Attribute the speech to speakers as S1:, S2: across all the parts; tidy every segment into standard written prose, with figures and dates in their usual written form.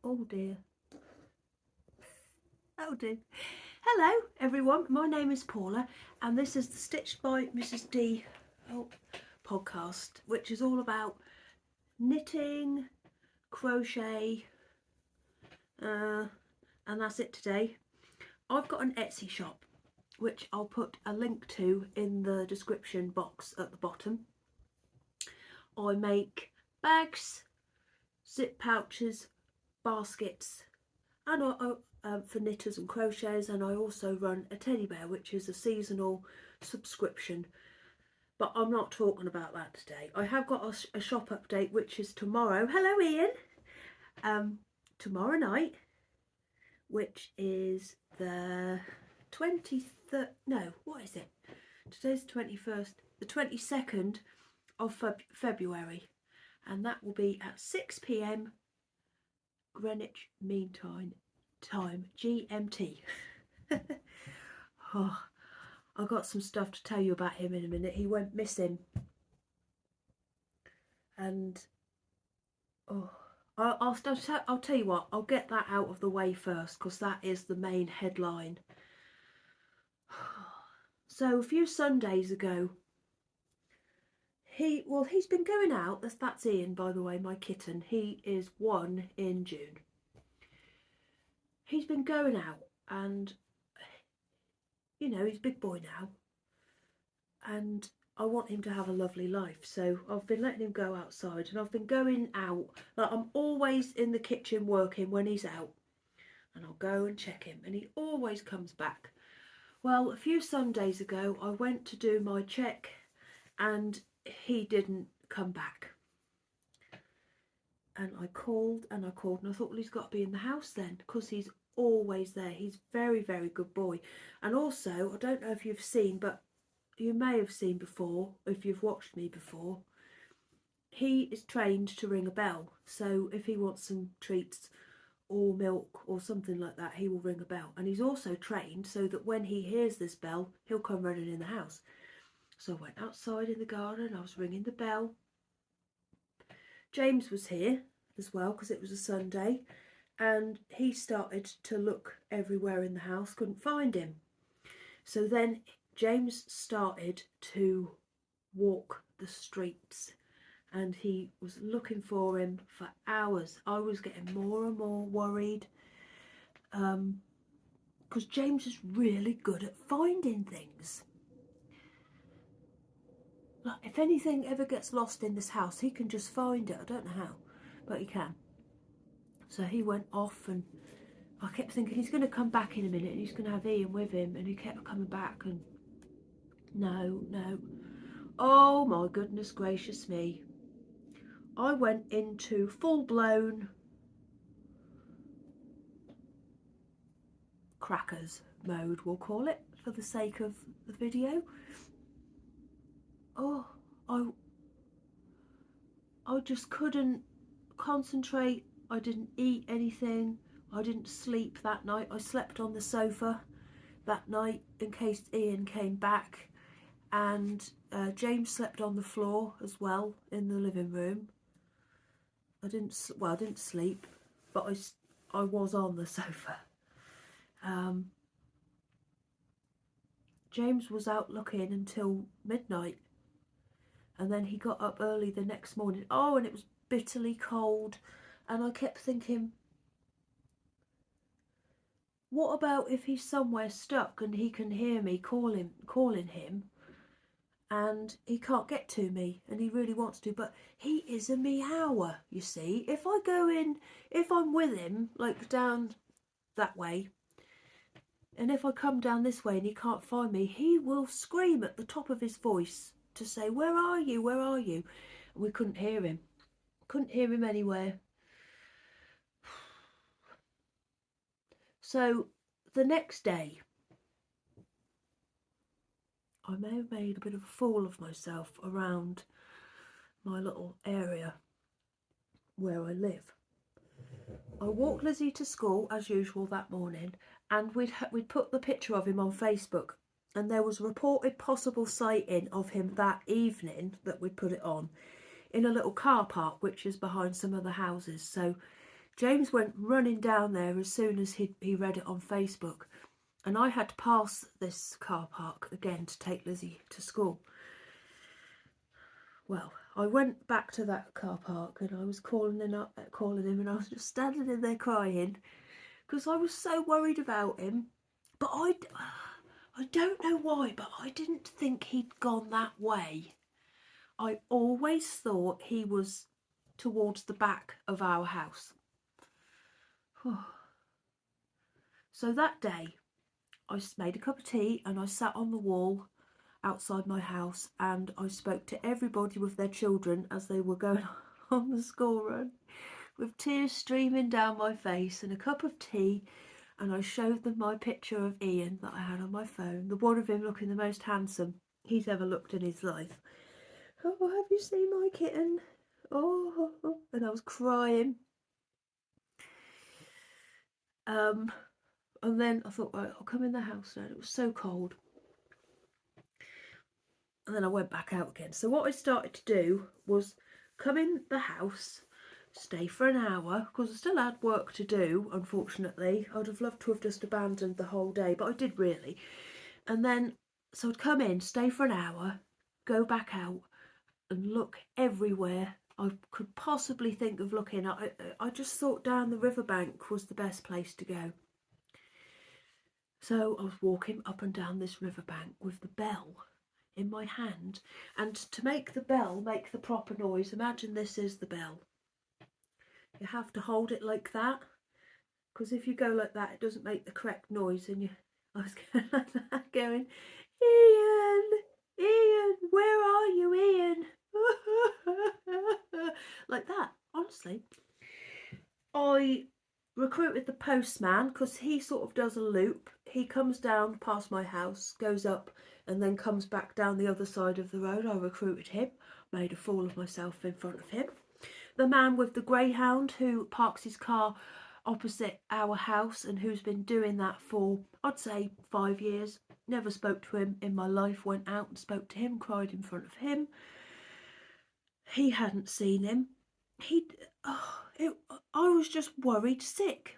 S1: Oh dear. Oh dear. Hello everyone, my name is Paula and this is the Stitched by Mrs D podcast, which is all about knitting, crochet, and that's it today. I've got an Etsy shop which I'll put a link to in the description box at the bottom. I make bags, zip pouches, baskets, and for knitters and crocheters, and I also run a teddy bear, which is a seasonal subscription, but I'm not talking about that today. I have got a shop update, which is tomorrow. Hello Ian. Tomorrow night, which is the 23rd, no, what is it, today's the 21st, the 22nd of February, and that will be at 6 p.m. Greenwich Mean Time GMT. Oh, I've got some stuff to tell you about him in a minute. He went missing, and I'll tell you what, I'll get that out of the way first, because that is the main headline. So a few Sundays ago, he's been going out. That's Ian, by the way, my kitten. He is 1 in June. He's been going out, and you know, he's a big boy now, and I want him to have a lovely life, so I've been letting him go outside, and I've been going out. Like, I'm always in the kitchen working when he's out, and I'll go and check him, and he always comes back. Well, a few Sundays ago I went to do my check and he didn't come back, and I called and I called, and I thought, well, he's got to be in the house then, because he's always there. He's very, very good boy. And also, I don't know if you've seen, but you may have seen before, if you've watched me before, he is trained to ring a bell. So if he wants some treats or milk or something like that, he will ring a bell. And he's also trained so that when he hears this bell, he'll come running in the house. So I went outside in the garden, I was ringing the bell. James was here as well, because it was a Sunday, and he started to look everywhere in the house, couldn't find him. So then James started to walk the streets, and he was looking for him for hours. I was getting more and more worried, because James is really good at finding things. Like, if anything ever gets lost in this house, he can just find it. I don't know how, but he can. So he went off, and I kept thinking he's going to come back in a minute and he's going to have Ian with him, and he kept coming back, and no. Oh my goodness gracious me. I went into full-blown crackers mode, we'll call it, for the sake of the video. Oh, I just couldn't concentrate. I didn't eat anything. I didn't sleep that night. I slept on the sofa that night in case Ian came back, and James slept on the floor as well in the living room. I didn't sleep, but I was on the sofa. James was out looking until midnight, and then he got up early the next morning. Oh, and it was bitterly cold, and I kept thinking, what about if he's somewhere stuck and he can hear me calling him, and he can't get to me, and he really wants to, but he is a meower, you see. If I go in, if I'm with him, like down that way, and if I come down this way and he can't find me, he will scream at the top of his voice to say, where are you, where are you? And we couldn't hear him anywhere. So the next day, I may have made a bit of a fool of myself around my little area where I live. I walked Lizzie to school as usual that morning, and we'd put the picture of him on Facebook, and there was a reported possible sighting of him that evening that we put it on in a little car park which is behind some of the houses. So James went running down there as soon as he read it on Facebook, and I had to pass this car park again to take Lizzie to school. Well, I went back to that car park and I was calling him, and I was just standing in there crying because I was so worried about him. But I don't know why, but I didn't think he'd gone that way. I always thought he was towards the back of our house. So that day, I made a cup of tea and I sat on the wall outside my house and I spoke to everybody with their children as they were going on the school run, with tears streaming down my face and a cup of tea, and I showed them my picture of Ian that I had on my phone, the one of him looking the most handsome he's ever looked in his life. Oh, have you seen my kitten? Oh, and I was crying. And then I thought, right, I'll come in the house now. It was so cold. And then I went back out again. So what I started to do was come in the house, stay for an hour, because I still had work to do, unfortunately. I'd have loved to have just abandoned the whole day, but I did really. And then, so I'd come in, stay for an hour, go back out and look everywhere I could possibly think of looking. I just thought down the riverbank was the best place to go. So I was walking up and down this riverbank with the bell in my hand, and to make the bell make the proper noise, imagine this is the bell. You have to hold it like that, because if you go like that it doesn't make the correct noise. And I was going like that, going, Ian, where are you, Ian? Like that, honestly. I recruited the postman because he sort of does a loop. He comes down past my house, goes up, and then comes back down the other side of the road. I recruited him, made a fool of myself in front of him. The man with the greyhound who parks his car opposite our house and who's been doing that for, I'd say, 5 years. Never spoke to him in my life, went out and spoke to him, cried in front of him. He hadn't seen him. I was just worried sick.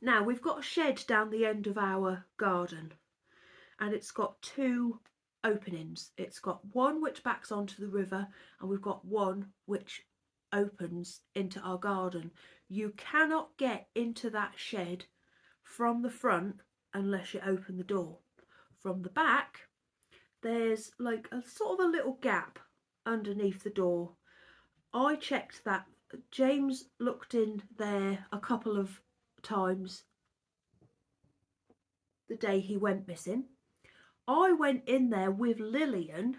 S1: Now, we've got a shed down the end of our garden, and it's got two openings. It's got one which backs onto the river, and we've got one which opens into our garden. You cannot get into that shed from the front unless you open the door. From the back, there's like a sort of a little gap underneath the door. I checked that. James looked in there a couple of times the day he went missing. I went in there with Lillian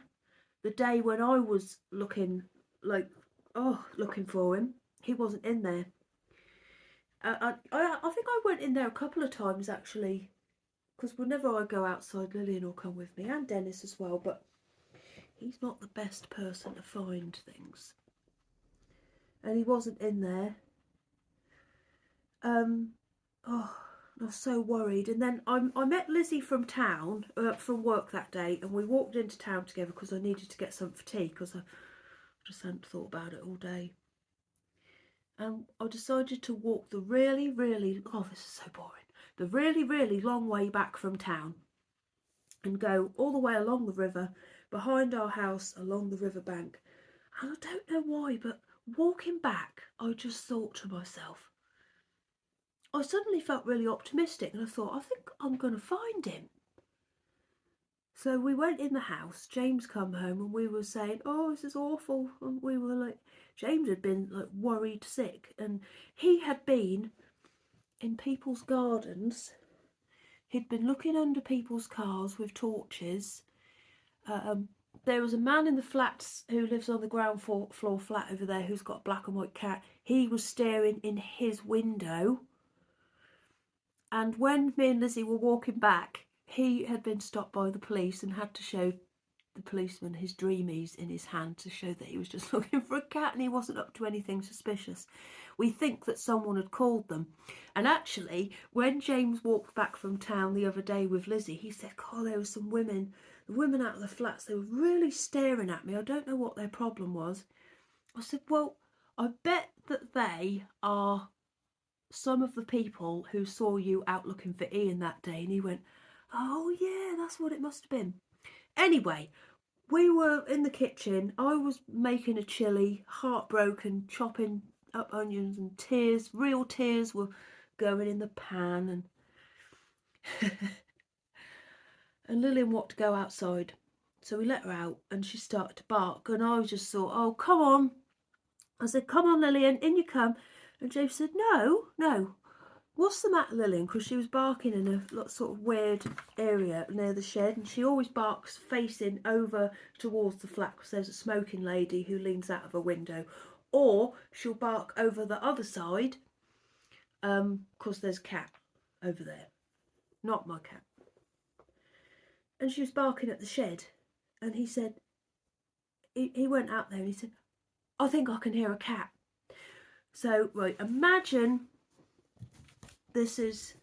S1: the day when I was looking for him. He wasn't in there. I think I went in there a couple of times actually, because whenever I go outside, Lillian will come with me, and Dennis as well, but he's not the best person to find things. And he wasn't in there. I was so worried. And then I met Lizzie from town, from work that day, and we walked into town together because I needed to get something for tea, because I just hadn't thought about it all day. And I decided to walk the really, this is so boring, the really long way back from town, and go all the way along the river, behind our house, along the riverbank. And I don't know why, but walking back, I just thought to myself, I suddenly felt really optimistic, and I thought, I think I'm going to find him. So we went in the house, James come home, and we were saying, oh, this is awful. And we were like, James had been like worried sick, and he had been in people's gardens. He'd been looking under people's cars with torches. There was a man in the flats who lives on the ground floor flat over there who's got a black and white cat. He was staring in his window. And when me and Lizzie were walking back, he had been stopped by the police and had to show the policeman his dreamies in his hand to show that he was just looking for a cat and he wasn't up to anything suspicious. We think that someone had called them. And actually, when James walked back from town the other day with Lizzie, he said, oh, there were some women, the women out of the flats, they were really staring at me. I don't know what their problem was. I said, well, I bet that they are some of the people who saw you out looking for Ian that day, and he went, oh yeah, that's what it must have been. Anyway, we were in the kitchen. I was making a chilli, heartbroken, chopping up onions, and tears, real tears, were going in the pan. And Lillian wanted to go outside, so we let her out, and she started to bark, and I just thought, oh, come on. I said, come on, Lillian, in you come. And James said, no, no. What's the matter, Lillian? Because she was barking in a sort of weird area near the shed, and she always barks facing over towards the flat because there's a smoking lady who leans out of a window, or she'll bark over the other side because there's a cat over there, not my cat. And she was barking at the shed, and he said, he went out there and he said, I think I can hear a cat. So, right, imagine this is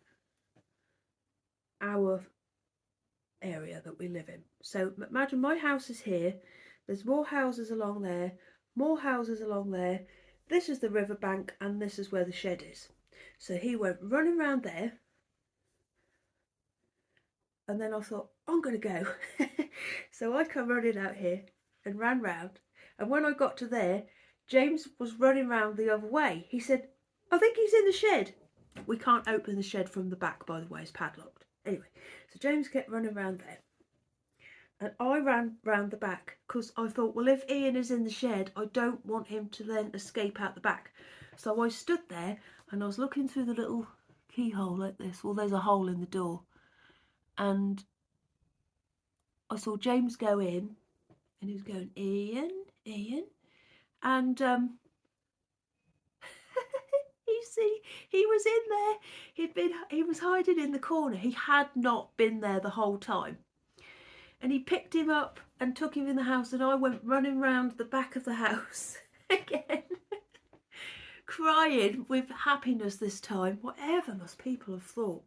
S1: our area that we live in. So imagine my house is here, there's more houses along there, more houses along there, this is the riverbank, and this is where the shed is. So he went running around there, and then I thought, I'm going to go. So I come running out here and ran round, and when I got to there, James was running round the other way. He said, I think he's in the shed. We can't open the shed from the back, by the way, it's padlocked. Anyway, so James kept running around there, and I ran round the back because I thought, well, if Ian is in the shed, I don't want him to then escape out the back. So I stood there and I was looking through the little keyhole like this. Well, there's a hole in the door, and I saw James go in, and he was going, Ian, Ian, and you see, he was in there. He was hiding in the corner. He had not been there the whole time. And he picked him up and took him in the house, and I went running round the back of the house again, crying with happiness this time. Whatever must people have thought?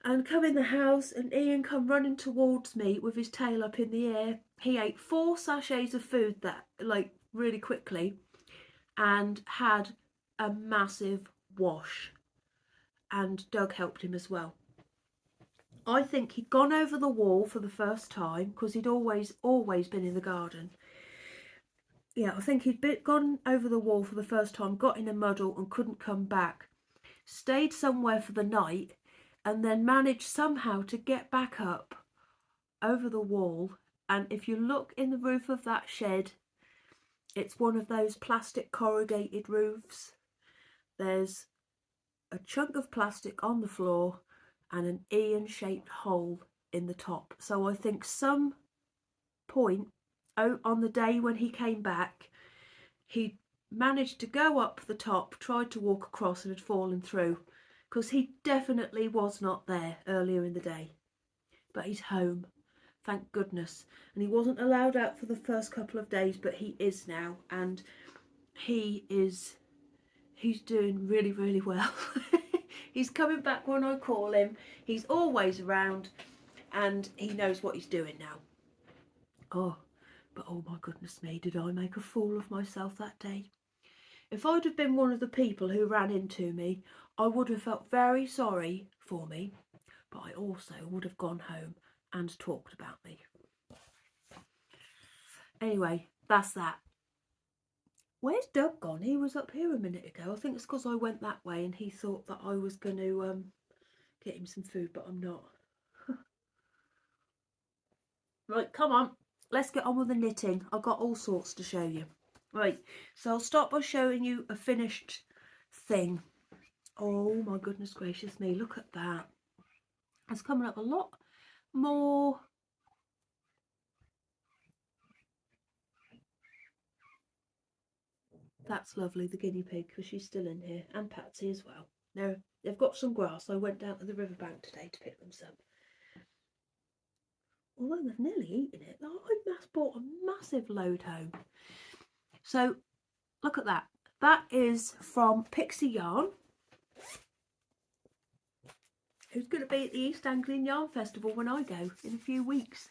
S1: And come in the house, and Ian come running towards me with his tail up in the air. He ate 4 sachets of food that, like, really quickly, and had a massive wash. And Doug helped him as well. I think he'd gone over the wall for the first time because he'd always been in the garden. Yeah, I think he'd gone over the wall for the first time, got in a muddle and couldn't come back, stayed somewhere for the night, and then managed somehow to get back up over the wall. And if you look in the roof of that shed, it's one of those plastic corrugated roofs. There's a chunk of plastic on the floor and an Ian-shaped hole in the top. So I think some point on the day when he came back, he managed to go up the top, tried to walk across, and had fallen through, because he definitely was not there earlier in the day. But he's home, thank goodness. And he wasn't allowed out for the first couple of days, but he is now, and he's doing really, really well. He's coming back when I call him. He's always around, and he knows what he's doing now. Oh, but oh my goodness me, did I make a fool of myself that day? If I'd have been one of the people who ran into me, I would have felt very sorry for me, but I also would have gone home and talked about me. Anyway, that's that. Where's Doug gone? He was up here a minute ago. I think it's because I went that way and he thought that I was going to get him some food, but I'm not. Right, come on. Let's get on with the knitting. I've got all sorts to show you. Right, so I'll start by showing you a finished thing. Oh my goodness gracious me, look at that. It's coming up a lot more. That's lovely, the guinea pig, because she's still in here, and Patsy as well. Now, they've got some grass. I went down to the riverbank today to pick them some. Although they've nearly eaten it. I bought a massive load home. So, look at that. That is from Pixie Yarn, who's going to be at the East Anglian Yarn Festival when I go in a few weeks.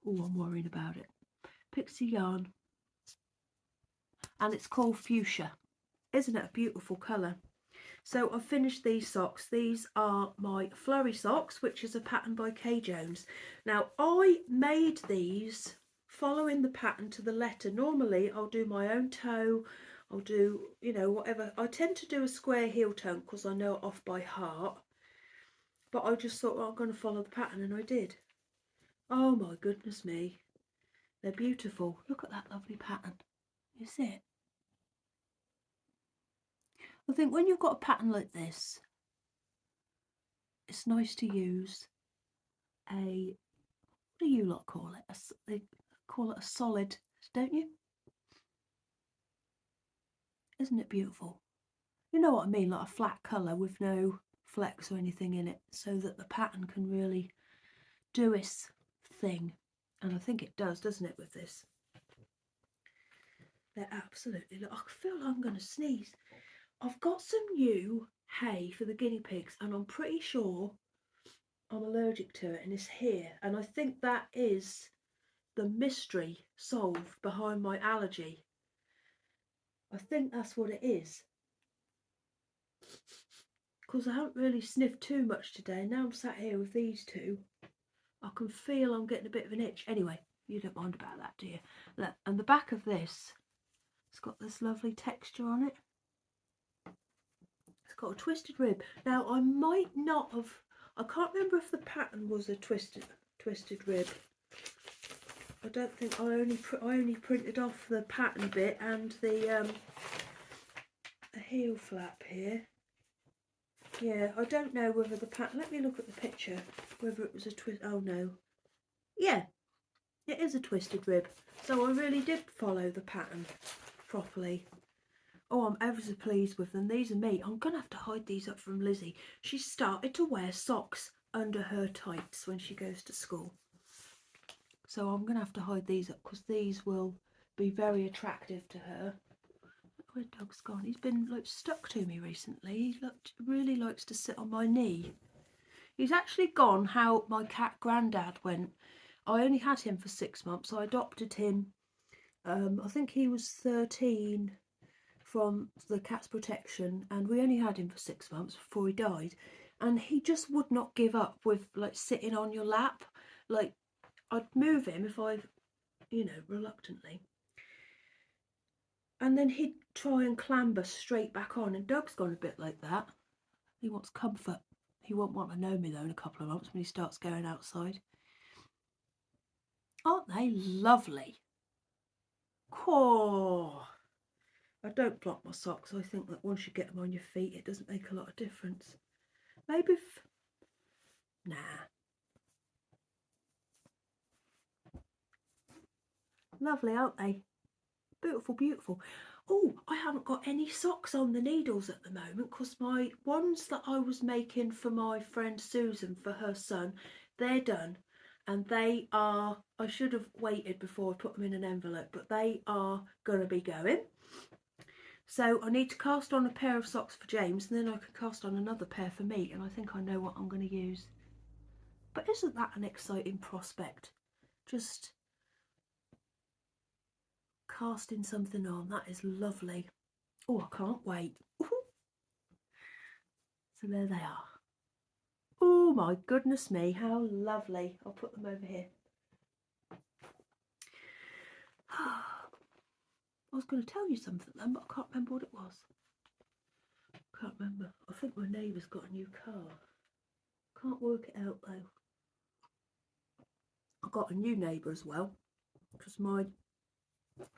S1: Oh, I'm worrying about it. Pixie Yarn. and it's called Fuchsia. Isn't it a beautiful colour? So I've finished these socks. These are my flurry socks, which is a pattern by Kay Jones. Now I made these following the pattern to the letter. Normally I'll do my own toe, I'll do, you know, whatever. I tend to do a square heel toe because I know it off by heart, but I just thought, well, I'm going to follow the pattern, and I did. Oh my goodness me, they're beautiful. Look at that lovely pattern. You see it? I think when you've got a pattern like this, it's nice to use a, what do you lot call it? They call it a solid, don't you? Isn't it beautiful? You know what I mean, like a flat colour with no flecks or anything in it, so that the pattern can really do its thing. And I think it does, doesn't it, with this? They're absolutely, look, I feel like I'm going to sneeze. I've got some new hay for the guinea pigs, and I'm pretty sure I'm allergic to it, and it's here. And I think that is the mystery solved behind my allergy. I think that's what it is. Because I haven't really sniffed too much today. Now I'm sat here with these two, I can feel I'm getting a bit of an itch. Anyway, you don't mind about that, do you? Look, and the back of this, it's got this lovely texture on it. It's got a twisted rib. Now I might not have, I can't remember if the pattern was a twisted rib. I don't think, I only printed off the pattern bit and the heel flap here. Yeah, I don't know whether the pattern, let me look at the picture, whether it was a twist. Oh no, yeah, it is a twisted rib. So I really did follow the pattern properly. Oh, I'm ever so pleased with them. These are me. I'm going to have to hide these up from Lizzie. She started to wear socks under her tights when she goes to school. So I'm going to have to hide these up because these will be very attractive to her. Look where Doug's gone. He's been like stuck to me recently. He really likes to sit on my knee. He's actually gone how my cat Grandad went. I only had him for 6 months. I adopted him. I think he was 13 from the Cat's Protection, and we only had him for 6 months before he died, and he just would not give up with like sitting on your lap. Like, I'd move him if I, you know, reluctantly, and then he'd try and clamber straight back on. And Doug's gone a bit like that. He wants comfort. He won't want to know me though in a couple of months when he starts going outside. Aren't they lovely? Oh, I don't block my socks. I think that once you get them on your feet, it doesn't make a lot of difference. Maybe if... Nah. Lovely, aren't they? Beautiful, beautiful. Oh, I haven't got any socks on the needles at the moment because my ones that I was making for my friend Susan for her son, they're done. And they are, I should have waited before I put them in an envelope, but they are going to be going. So I need to cast on a pair of socks for James, and then I can cast on another pair for me, and I think I know what I'm going to use. But isn't that an exciting prospect? Just casting something on, that is lovely. Oh, I can't wait. So there they are. Oh my goodness me, how lovely. I'll put them over here. I was going to tell you something then, but I can't remember what it was. Can't remember. I think my neighbour's got a new car. Can't work it out though. I got a new neighbour as well, because my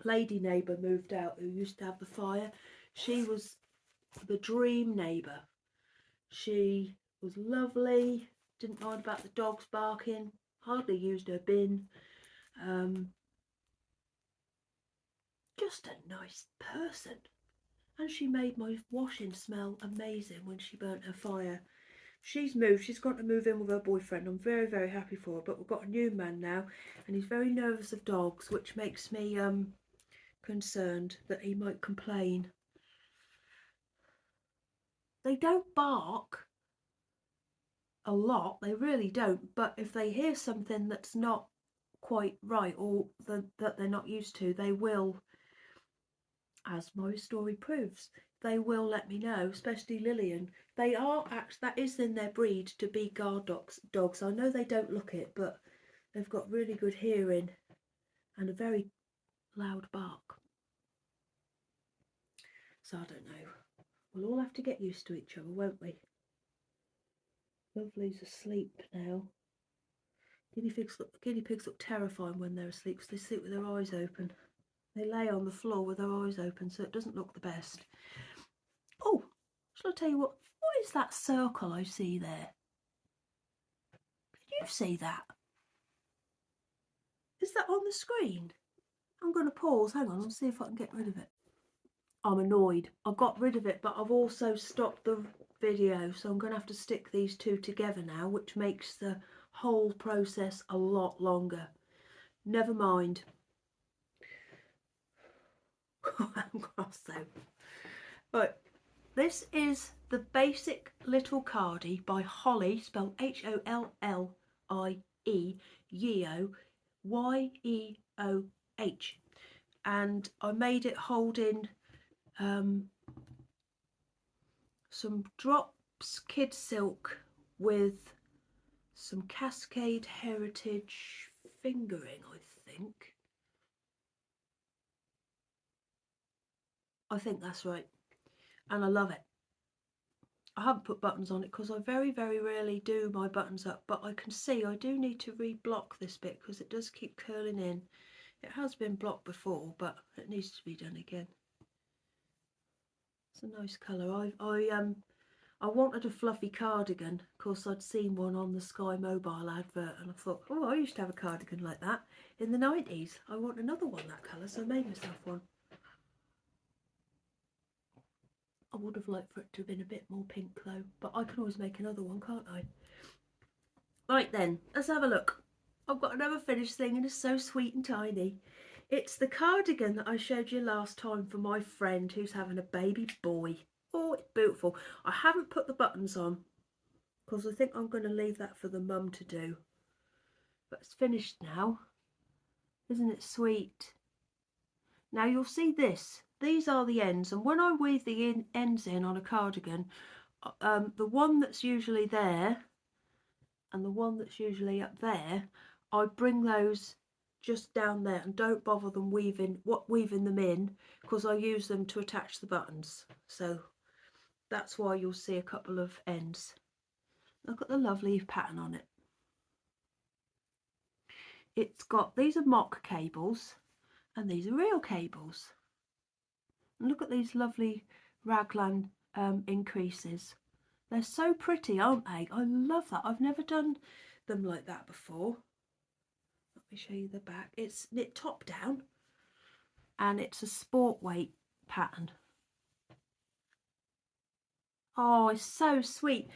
S1: lady neighbour moved out who used to have the fire. She was the dream neighbour. She was lovely, didn't mind about the dogs barking, hardly used her bin. Just a nice person. And she made my washing smell amazing when she burnt her fire. She's moved, she's got to move in with her boyfriend. I'm very, very happy for her, but we've got a new man now and he's very nervous of dogs, which makes me concerned that he might complain. They don't bark a lot, they really don't, but if they hear something that's not quite right or that they're not used to, they will as my story proves. They will let me know, especially Lillian. They are that is in their breed to be guard dogs. I know they don't look it, but they've got really good hearing and a very loud bark. So I don't know. We'll all have to get used to each other, won't we? Lovely's asleep now. Guinea pigs look terrifying when they're asleep because they sleep with their eyes open. They lay on the floor with their eyes open, so it doesn't look the best. Oh, shall I tell you what is that circle I see there? Can you see that? Is that on the screen? I'm going to pause. Hang on, I'll see if I can get rid of it. I'm annoyed. I got rid of it, but I've also stopped the video, so I'm going to have to stick these two together now, which makes the whole process a lot longer. Never mind. I'm cross though. Right, this is the Basic Little Cardi by Holly, spelled Hollie, Yeoh, Yeoh, and I made it holding some drops kid silk with some Cascade Heritage fingering, I think that's right, and I love it. I haven't put buttons on it because I very rarely do my buttons up, but I can see I do need to re-block this bit because it does keep curling in. It has been blocked before, but it needs to be done again. It's a nice colour. I wanted a fluffy cardigan. Of course, I'd seen one on the Sky Mobile advert and I thought, oh, I used to have a cardigan like that in the 90s. I want another one that colour, so I made myself one. I would have liked for it to have been a bit more pink though, but I can always make another one, can't I? Right then, let's have a look. I've got another finished thing and it's so sweet and tiny. It's the cardigan that I showed you last time for my friend who's having a baby boy. Oh, it's beautiful. I haven't put the buttons on because I think I'm going to leave that for the mum to do. But it's finished now. Isn't it sweet? Now you'll see this. These are the ends, and when I weave the ends in on a cardigan, the one that's usually there and the one that's usually up there, I bring those just down there and don't bother them weaving them in because I use them to attach the buttons. So that's why you'll see a couple of ends. Look at the lovely pattern on it. It's got, these are mock cables and these are real cables. And look at these lovely raglan increases. They're so pretty, aren't they? I love that. I've never done them like that before. Let me show you the back. It's knit top down and it's a sport weight pattern. Oh, it's so sweet.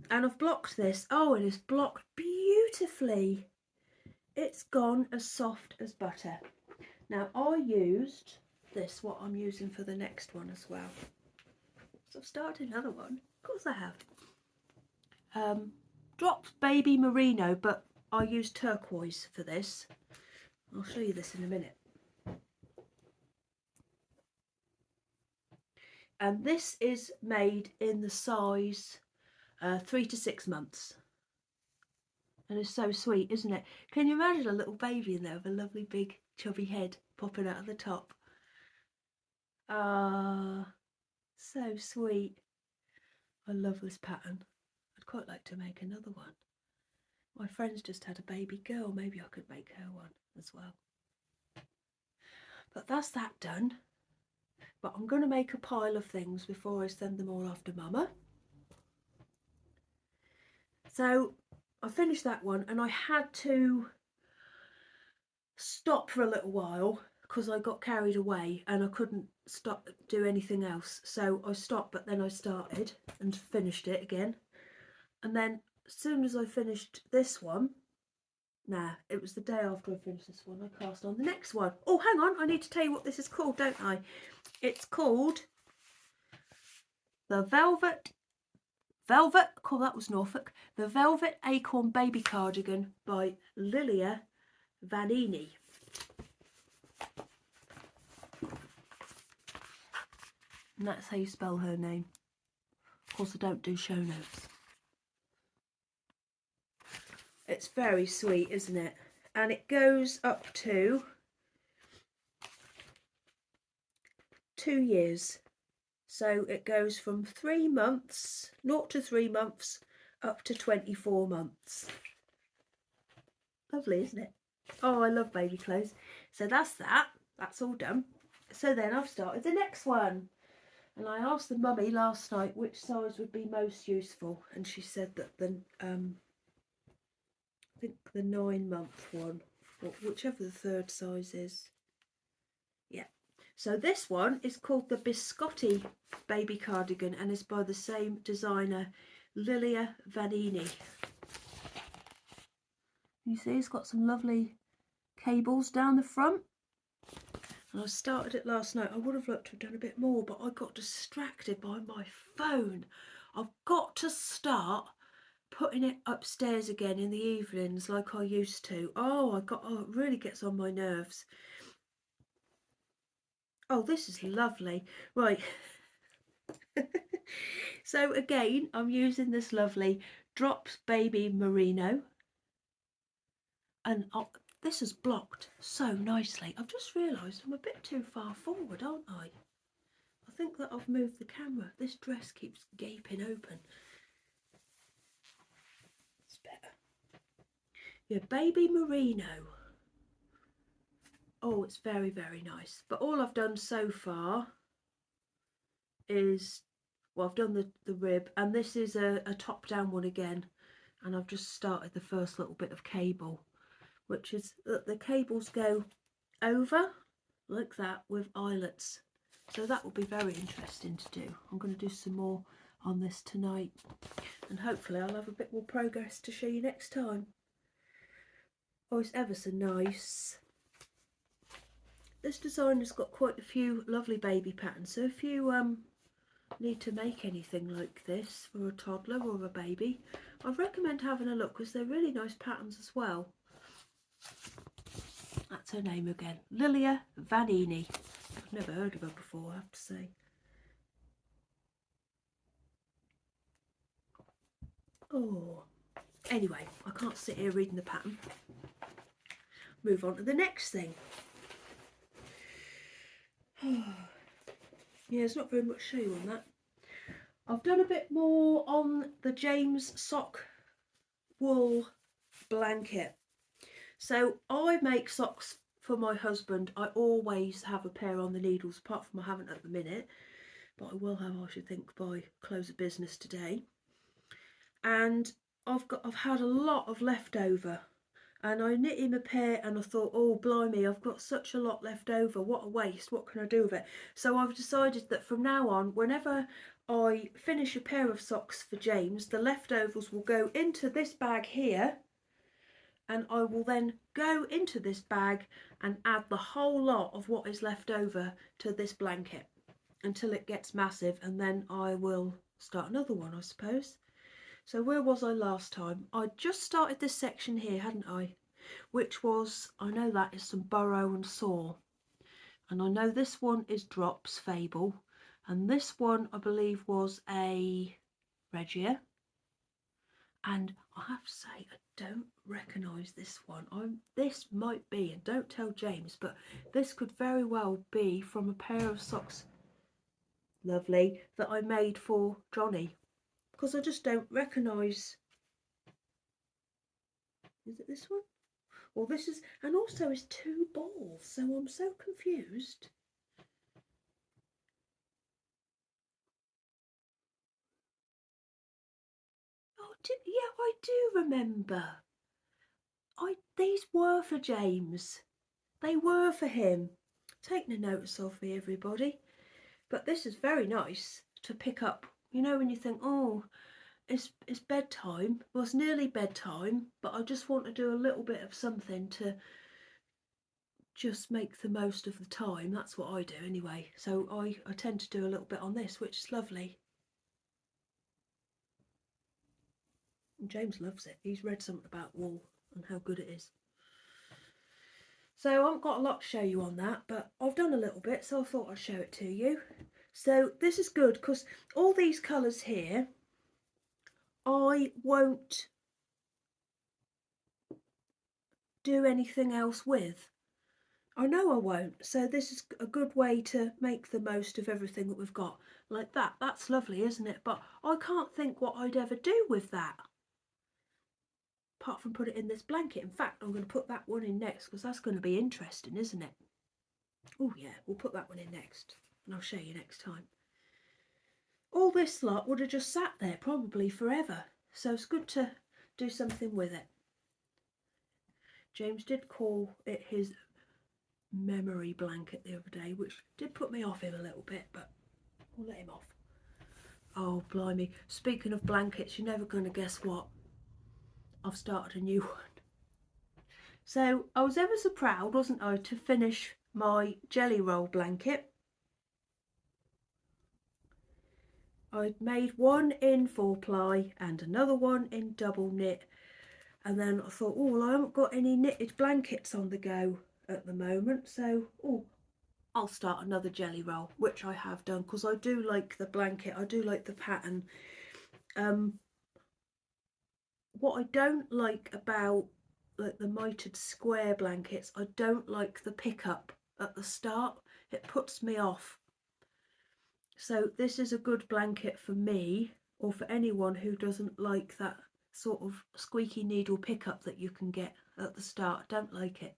S1: And I've blocked this. Oh, it is blocked beautifully. It's gone as soft as butter. Now I used this, what I'm using for the next one as well. So I've started another one. Of course I have. Dropped Baby Merino, but I used turquoise for this. I'll show you this in a minute. And this is made in the size 3 to 6 months. And it's so sweet, isn't it? Can you imagine a little baby in there with a lovely big chubby head popping out of the top? Ah, so sweet. I love this pattern. I'd quite like to make another one. My friend's just had a baby girl. Maybe I could make her one as well. But that's that done. But I'm going to make a pile of things before I send them all off to Mama. So I finished that one and I had to stop for a little while because I got carried away and I couldn't do anything else. So I stopped, but then I started and finished it again. And then as soon as I finished this one, it was the day after I finished this one, I cast on the next one. Oh, hang on, I need to tell you what this is called, don't I? It's called the Velvet, oh, that was Norfolk, the Velvet Acorn Baby Cardigan by Lilia Vanini. And that's how you spell her name. Of course, I don't do show notes. It's very sweet, isn't it? And it goes up to 2 years. So it goes from 3 months, 0 to 3 months, up to 24 months. Lovely, isn't it? Oh, I love baby clothes. So that's that. That's all done. So then I've started the next one. And I asked the mummy last night which size would be most useful. And she said that the, I think the 9-month one, or whichever the third size is. Yeah. So this one is called the Biscotti Baby Cardigan and is by the same designer, Lilia Vanini. You see it's got some lovely cables down the front. And I started it last night. I would have loved to have done a bit more, but I got distracted by my phone. I've got to start putting it upstairs again in the evenings like I used to. Oh, it really gets on my nerves. Oh, this is lovely. Right. So again, I'm using this lovely Drops Baby Merino. And this is blocked so nicely. I've just realised I'm a bit too far forward, aren't I? I think that I've moved the camera. This dress keeps gaping open. It's better. Yeah, Baby Merino. Oh, it's very, very nice. But all I've done so far is, well, I've done the rib, and this is a top-down one again. And I've just started the first little bit of cable, which is that the cables go over like that with eyelets. So that will be very interesting to do. I'm going to do some more on this tonight, and hopefully I'll have a bit more progress to show you next time. Oh, it's ever so nice. This design has got quite a few lovely baby patterns, so if you need to make anything like this for a toddler or a baby, I'd recommend having a look because they're really nice patterns as well. That's her name again, Lilia Vanini. I've never heard of her before, I have to say. Oh, anyway, I can't sit here reading the pattern. Move on to the next thing. Yeah, there's not very much to show you on that. I've done a bit more on the James sock wool blanket. So I make socks for my husband. I always have a pair on the needles, apart from I haven't at the minute, but I will have, I should think, by close of business today. And I've had a lot of leftover, and I knit him a pair and I thought, oh blimey, I've got such a lot left over, what a waste, what can I do with it? So I've decided that from now on, whenever I finish a pair of socks for James, the leftovers will go into this bag here, and I will then go into this bag and add the whole lot of what is left over to this blanket until it gets massive, and then I will start another one, I suppose. So where was I last time? I just started this section here, hadn't I? Which was, I know that is some Burrow and Saw. And I know this one is Drops Fable. And this one, I believe, was a Regia. And I have to say, I don't recognise this one. This might be, and don't tell James, but this could very well be from a pair of socks, lovely, that I made for Johnny. Because I just don't recognise. Is it this one? Well, this is, and also it's 2 balls, so I'm so confused. Oh, yeah, I do remember. These were for James. They were for him. Taking a notice of me, everybody. But this is very nice to pick up. You know, when you think, oh, it's bedtime. Well, it's nearly bedtime, but I just want to do a little bit of something to just make the most of the time. That's what I do anyway. So I tend to do a little bit on this, which is lovely. And James loves it. He's read something about wool and how good it is. So I haven't got a lot to show you on that, but I've done a little bit, so I thought I'd show it to you. So this is good because all these colours here I won't do anything else with. I know I won't, so this is a good way to make the most of everything that we've got. Like that, that's lovely, isn't it? But I can't think what I'd ever do with that, apart from put it in this blanket. In fact, I'm going to put that one in next because that's going to be interesting, isn't it? Oh yeah, we'll put that one in next and I'll show you next time. All this lot would have just sat there probably forever, so it's good to do something with it. James did call it his memory blanket the other day, which did put me off him a little bit, but we'll let him off. Oh blimey, speaking of blankets, you're never going to guess what, I've started a new one. So I was ever so proud, wasn't I, to finish my jelly roll blanket. I'd made one in 4-ply and another one in double knit, and then I thought, oh well, I haven't got any knitted blankets on the go at the moment, so I'll start another jelly roll, which I have done because I do like the blanket, I do like the pattern. What I don't like about like the mitered square blankets, I don't like the pickup at the start, it puts me off. So this is a good blanket for me, or for anyone who doesn't like that sort of squeaky needle pickup that you can get at the start. Don't like it.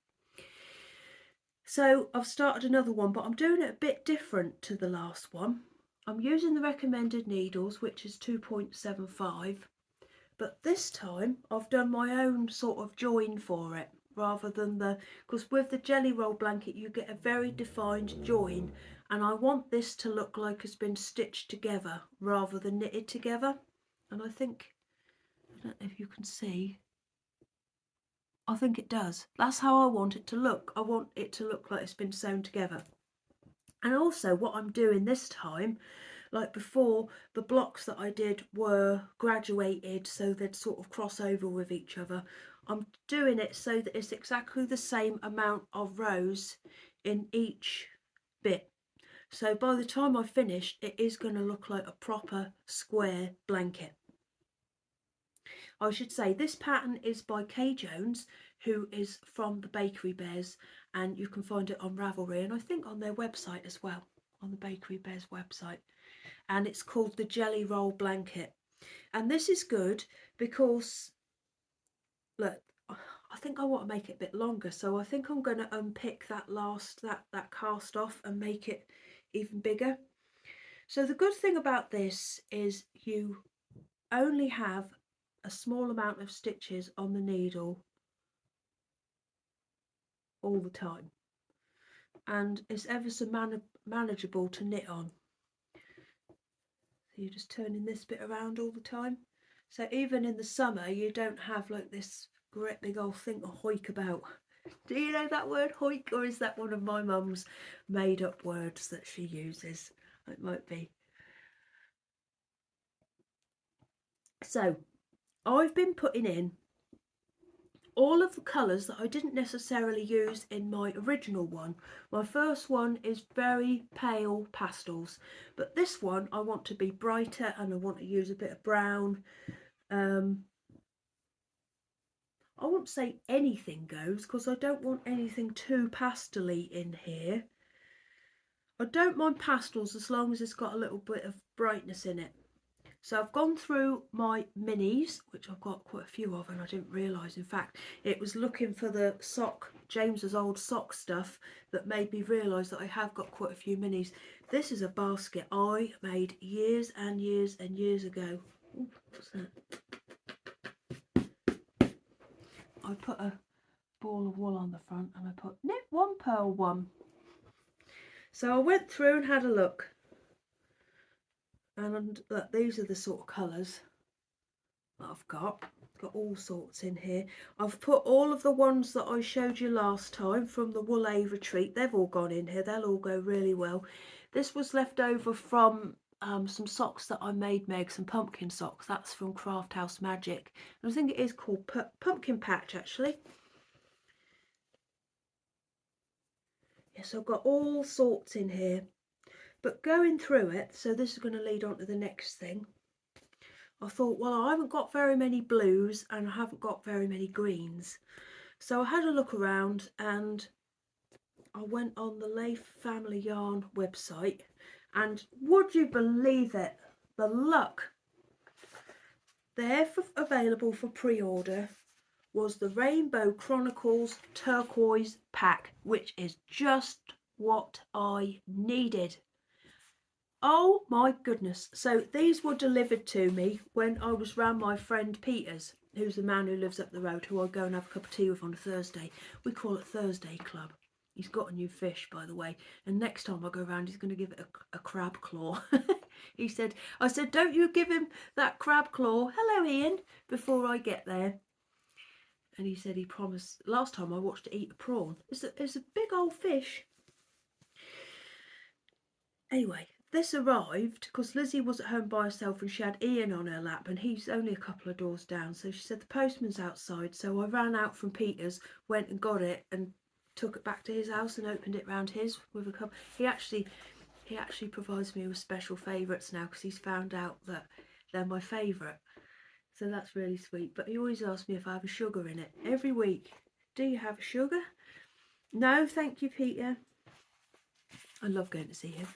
S1: So I've started another one, but I'm doing it a bit different to the last one. I'm using the recommended needles, which is 2.75, but this time I've done my own sort of join for it, rather than because with the jelly roll blanket you get a very defined join, and I want this to look like it's been stitched together rather than knitted together. And I think, I don't know if you can see, I think it does. That's how I want it to look. I want it to look like it's been sewn together. And also what I'm doing this time, like before, the blocks that I did were graduated so they'd sort of cross over with each other. I'm doing it so that it's exactly the same amount of rows in each bit. So by the time I finish, it is going to look like a proper square blanket. I should say this pattern is by Kay Jones, who is from the Bakery Bears, and you can find it on Ravelry and I think on their website as well, on the Bakery Bears website. And it's called the Jelly Roll Blanket. And this is good because, look, I think I want to make it a bit longer, so I think I'm going to unpick that that cast off and make it even bigger. So the good thing about this is you only have a small amount of stitches on the needle all the time, and it's ever so manageable to knit on. So you're just turning this bit around all the time, so even in the summer you don't have like this great big old thing to hoik about. Do you know that word, hoik, or is that one of my mum's made up words that she uses? It might be. So I've been putting in all of the colours that I didn't necessarily use in my original one. My first one is very pale pastels, but this one I want to be brighter and I want to use a bit of brown. I won't say anything goes because I don't want anything too pastely in here. I don't mind pastels as long as it's got a little bit of brightness in it. So I've gone through my minis, which I've got quite a few of, and I didn't realise. In fact, it was looking for the sock, James's old sock stuff, that made me realise that I have got quite a few minis. This is a basket I made years and years and years ago. Ooh, what's that? I put a ball of wool on the front and I put knit one, purl one. So I went through and had a look, and look, these are the sort of colours that I've got all sorts in here. I've put all of the ones that I showed you last time from the Wool A retreat, they've all gone in here, they'll all go really well. This was left over from some socks that I made, Meg, some pumpkin socks, that's from Craft House Magic, and I think it is called Pumpkin Patch actually. Yes, I've got all sorts in here. But going through it, so this is going to lead on to the next thing. I thought, well, I haven't got very many blues and I haven't got very many greens. So I had a look around and I went on the Leif Family Yarn website, and would you believe it, the luck. There available for pre-order was the Rainbow Chronicles turquoise pack, which is just what I needed. Oh my goodness. So these were delivered to me when I was round my friend Peter's, who's the man who lives up the road, who I go and have a cup of tea with on a Thursday. We call it Thursday Club. He's got a new fish, by the way, and next time I go round he's going to give it a crab claw. He said, I said, don't you give him that crab claw. Hello, Ian, before I get there. And he said he promised. Last time I watched it eat a prawn. It's a big old fish. Anyway, this arrived because Lizzie was at home by herself and she had Ian on her lap, and he's only a couple of doors down. So she said the postman's outside. So I ran out from Peter's, went and got it and took it back to his house and opened it round his with a cup. He actually provides me with special favourites now because he's found out that they're my favourite. So that's really sweet. But he always asks me if I have a sugar in it every week. Do you have a sugar? No, thank you, Peter. I love going to see him.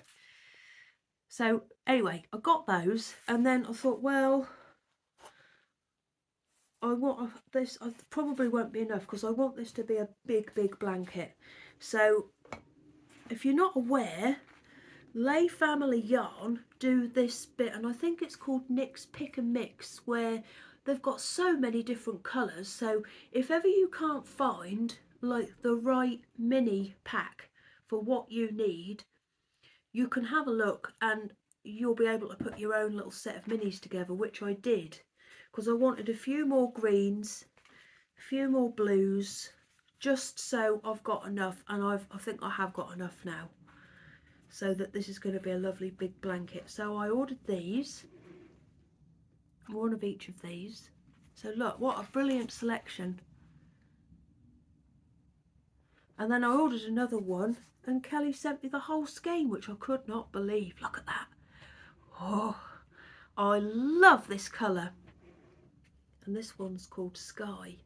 S1: So anyway, I got those, and then I thought, well, I want this. I probably won't be enough because I want this to be a big blanket. So if you're not aware, Leif Family Yarn do this bit, and I think it's called Nick's Pick and Mix, where they've got so many different colours. So if ever you can't find like the right mini pack for what you need, you can have a look and you'll be able to put your own little set of minis together, which I did because I wanted a few more greens, a few more blues, just so I've got enough, and I think I have got enough now, so that this is going to be a lovely big blanket. So I ordered these, one of each of these. So look, what a brilliant selection. And then I ordered another one, and Kelly sent me the whole skein, which I could not believe. Look at that. Oh, I love this colour. And this one's called Sky.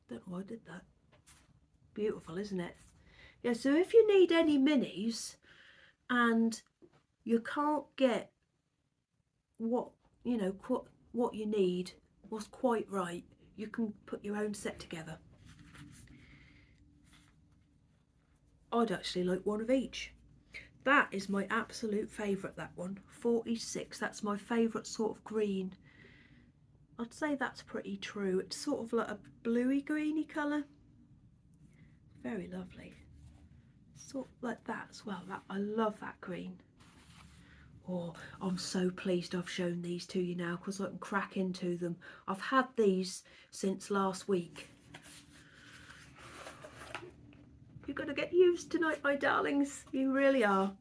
S1: Don't know why I did that. Beautiful, isn't it? Yeah, so if you need any minis and you can't get what you need, what's quite right, you can put your own set together. I'd actually like one of each. That is my absolute favourite, that one. 46, that's my favourite sort of green. I'd say that's pretty true. It's sort of like a bluey greeny colour. Very lovely. Sort of like that as well. I love that green. Oh, I'm so pleased I've shown these to you now because I can crack into them. I've had these since last week. You're going to get used tonight, my darlings. You really are.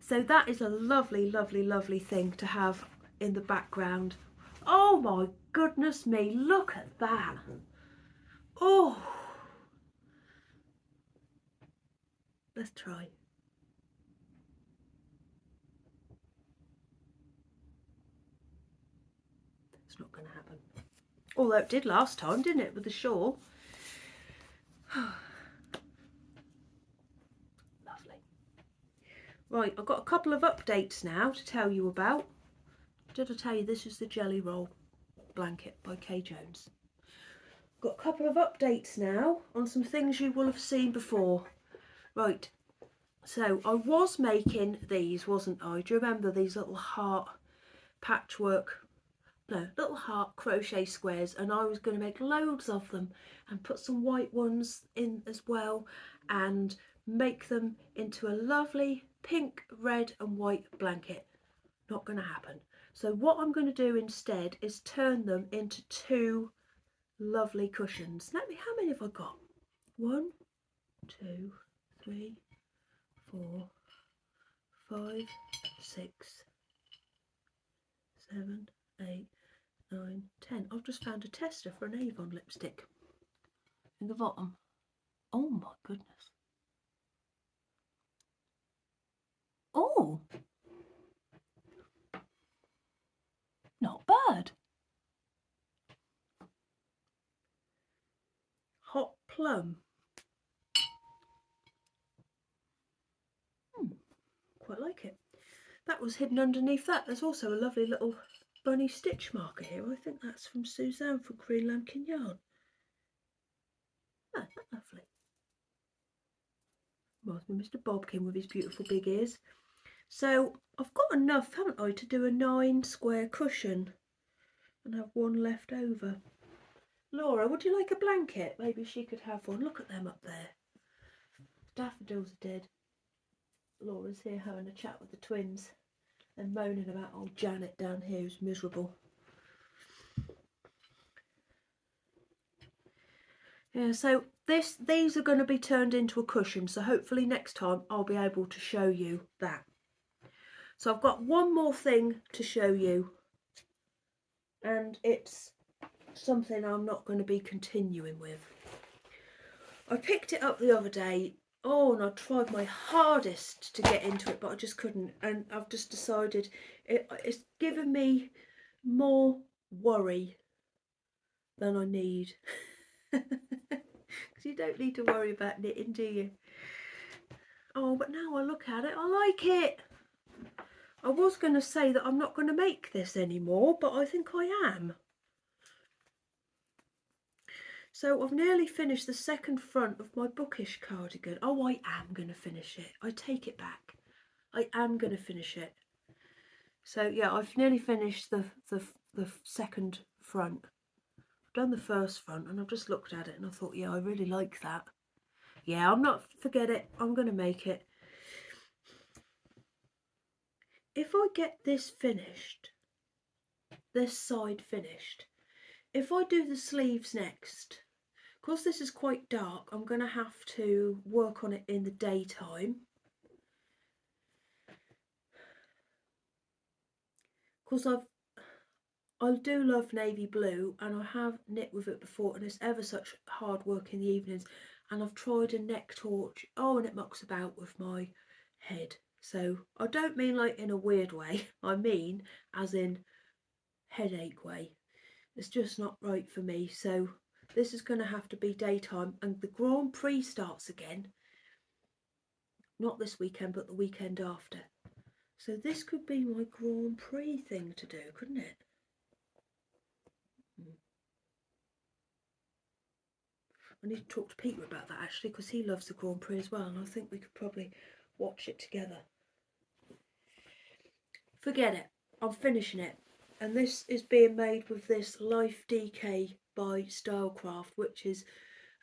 S1: So that is a lovely, lovely, lovely thing to have in the background. Oh my goodness me, look at that. Oh. Let's try. It's not going to happen. Although it did last time, didn't it, with the shawl? Lovely. Right, I've got a couple of updates now to tell you about. Did I tell you this is the Jelly Roll blanket by Kay Jones? Got a couple of updates now on some things you will have seen before. Right, so I was making these, wasn't I? Do you remember these little heart patchwork, no, little heart crochet squares? And I was going to make loads of them and put some white ones in as well and make them into a lovely pink, red and white blanket. Not going to happen. So what I'm going to do instead is turn them into two lovely cushions. How many have I got? 1, 2, 3, 4, 5, 6, 7, 8, 9, 10. I've just found a tester for an Avon lipstick in the bottom. Oh my goodness. Plum. Quite like it. That was hidden underneath that. There's also a lovely little bunny stitch marker here. I think that's from Suzanne from Green Lambkin Yarn. Oh, isn't that lovely? Reminds me of Mr. Bobkin with his beautiful big ears. So I've got enough, haven't I, to do a 9 square cushion and have one left over. Laura, would you like a blanket? Maybe she could have one. Look at them up there. Daffodils are dead. Laura's here having a chat with the twins and moaning about old Janet down here who's miserable. Yeah, so these are going to be turned into a cushion, so hopefully next time I'll be able to show you that. So I've got one more thing to show you, and it's something I'm not going to be continuing with. I picked it up the other day, and I tried my hardest to get into it, but I just couldn't, and I've just decided it's given me more worry than I need. Because you don't need to worry about knitting, do you? Oh, but now I look at it, I like it. I was going to say that I'm not going to make this anymore, but I think I am. So I've nearly finished the second front of my bookish cardigan. Oh, I am going to finish it. I take it back. I am going to finish it. So yeah, I've nearly finished the second front. I've done the first front and I've just looked at it and I thought, yeah, I really like that. Yeah, I'm not, forget it. I'm going to make it. If I get this finished, this side finished, if I do the sleeves next, because this is quite dark, I'm going to have to work on it in the daytime. Because I do love navy blue and I have knit with it before and it's ever such hard work in the evenings, and I've tried a neck torch, and it mucks about with my head. So I don't mean like in a weird way, I mean as in headache way. It's just not right for me, so this is going to have to be daytime, and the Grand Prix starts again, not this weekend but the weekend after. So this could be my Grand Prix thing to do, couldn't it? I need to talk to Peter about that actually, because he loves the Grand Prix as well, and I think we could probably watch it together. Forget it, I'm finishing it. And this is being made with this Life DK by Stylecraft, which is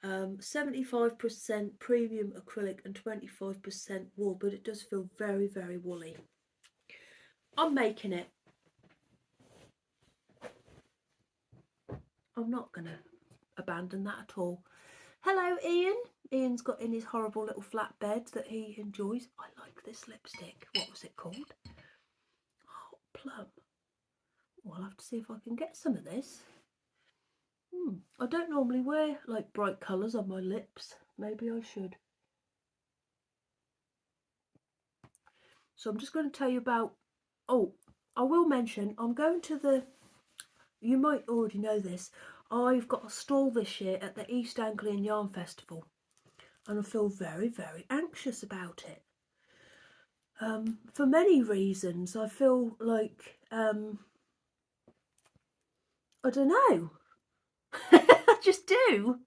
S1: 75% premium acrylic and 25% wool, but it does feel very, very woolly. I'm making it. I'm not going to abandon that at all. Hello, Ian. Ian's got in his horrible little flatbed that he enjoys. I like this lipstick. What was it called? Hot Plum. Well, I'll have to see if I can get some of this. I don't normally wear like bright colours on my lips. Maybe I should. So I'm just going to tell you about, I will mention, I'm going to the, you might already know this, I've got a stall this year at the East Anglian Yarn Festival, and I feel very, very anxious about it. For many reasons. I feel like, I don't know, I just do.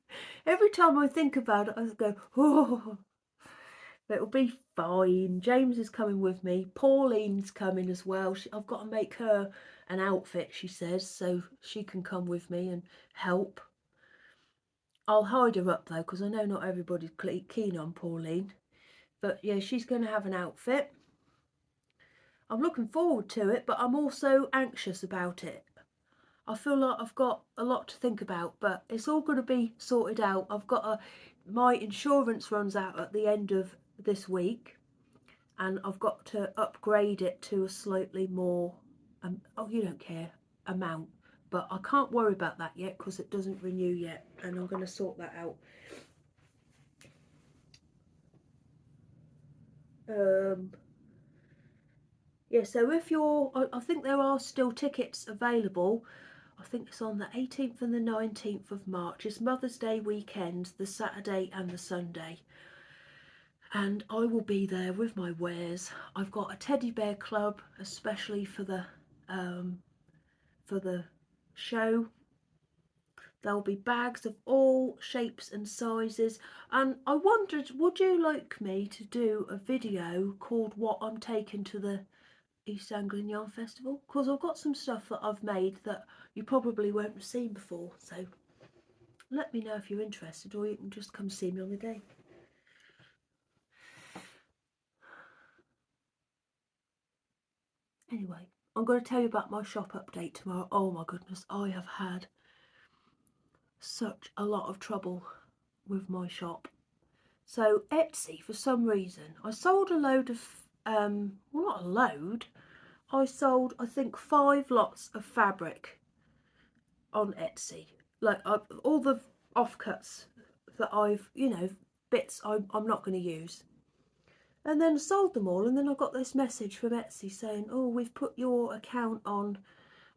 S1: Every time I think about it, I go, oh, it'll be fine. James is coming with me. Pauline's coming as well. I've got to make her an outfit, she says, so she can come with me and help. I'll hide her up though, because I know not everybody's keen on Pauline. But yeah, she's going to have an outfit. I'm looking forward to it, but I'm also anxious about it. I feel like I've got a lot to think about, but it's all going to be sorted out. I've got my insurance runs out at the end of this week, and I've got to upgrade it to a slightly more, you don't care, amount. But I can't worry about that yet because it doesn't renew yet, and I'm going to sort that out. Yeah, so if you're, I think there are still tickets available. I think it's on the 18th and the 19th of March. It's Mother's Day weekend, the Saturday and the Sunday. And I will be there with my wares. I've got a teddy bear club, especially for the show. There'll be bags of all shapes and sizes. And I wondered, would you like me to do a video called What I'm Taking to the East Anglian Yarn Festival? Because I've got some stuff that I've made that you probably won't have seen before. So let me know if you're interested, or you can just come see me on the day. Anyway, I'm going to tell you about my shop update tomorrow. Oh my goodness, I have had such a lot of trouble with my shop. So Etsy, for some reason, I sold a load of, well, not a load, I sold, I think, 5 lots of fabric on Etsy. Like all the offcuts that I've, you know, bits I'm not going to use. And then sold them all, and then I got this message from Etsy saying, oh, we've put your account on,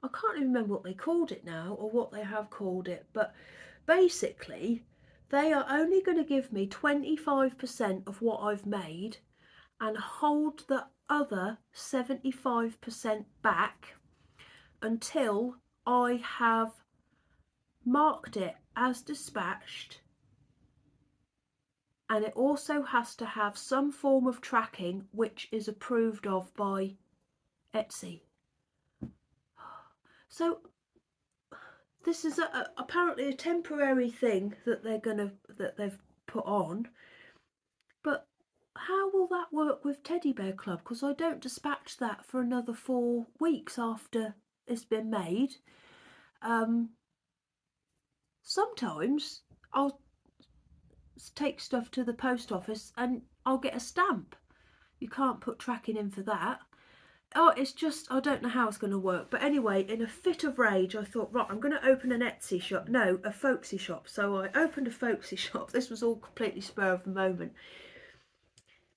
S1: I can't even remember what they called it now, or what they have called it, but basically they are only going to give me 25% of what I've made and hold the other 75% back until I have marked it as dispatched, and it also has to have some form of tracking which is approved of by Etsy. So this is apparently a temporary thing that they've put on, but how will that work with Teddy Bear Club? Because I don't dispatch that for another 4 weeks after it's been made. Sometimes I'll take stuff to the post office and I'll get a stamp. You can't put tracking in for that. Oh, it's just, I don't know how it's going to work. But anyway, in a fit of rage, I thought, right, I'm going to open an Etsy shop. No, a folksy shop. So I opened a folksy shop. This was all completely spur of the moment.